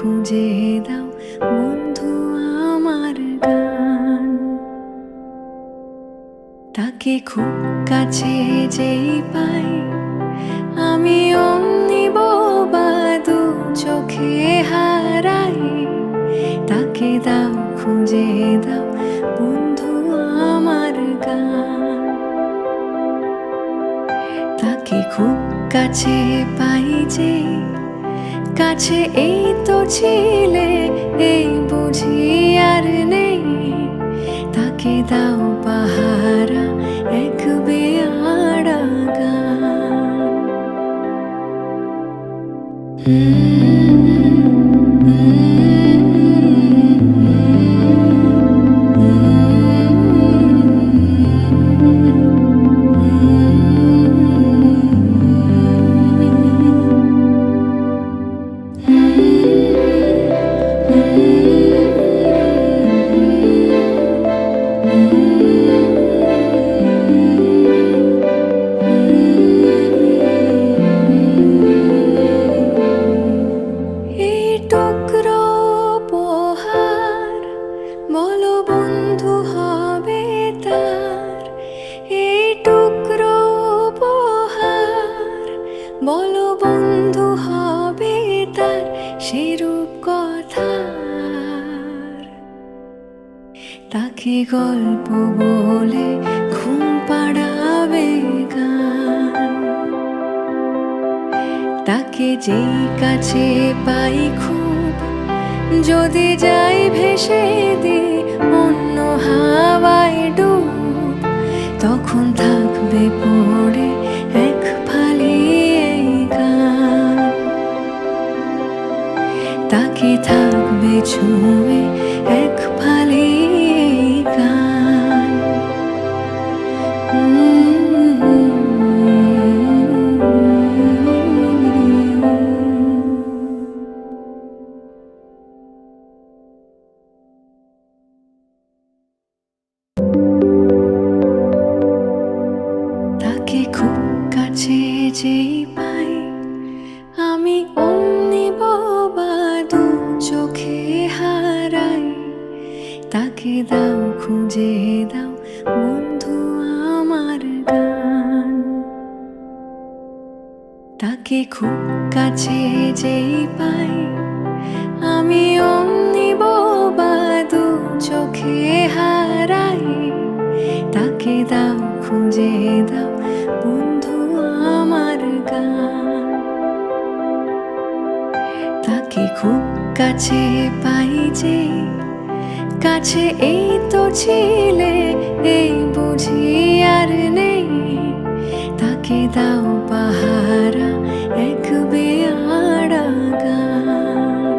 খুঁজে দাও বন্ধু আমার গান। তাকে খুব কাছে যেই পাই আমি অমনি বোবা, দু চোখে হারাই। তাকে দাও খুঁজে দাও বন্ধু আমার গান। তাকে খুব কাছে পাই যে, কাছে এই তো ছিলে, এই বুঝি আর নেই। তাকে দাও পাহারা এক বেয়াড়া গান। এই টুকরো উপহার বলো বন্ধু হবে তার। এই টুকরো উপহার বলো বন্ধু হবে তার। সেরূপ কথার তাকে গল্প বলে ঘুম পাড়াবে গান। তাকে যেই কাছে পাই খুব, যদি যাই ভেসে দি অন্য হাওয়ায় ডুব, তখন থাকবে পড়ে এক ফালি এই গান। তাকে থাকবে ছুঁয়ে এক ফালি এই গান। তাকে খুব কাছে যেই পাই আমি অমনি বোবা, দু চোখে হারাই। তাকে দাও খুঁজে দাও বন্ধু আমার গান। তাকে খুব কাছে যেই পাই আমি অমনি বোবা, দু চোখে হারাই। তাকে দাও খুঁজে দাও বন্ধু আমার গান। তাকে খুব কাছে পাই যে, কাছে এই তো ছিলে, এই বুঝি আর নেই। তাকে দাও পাহারা এক বেয়াড়া গান।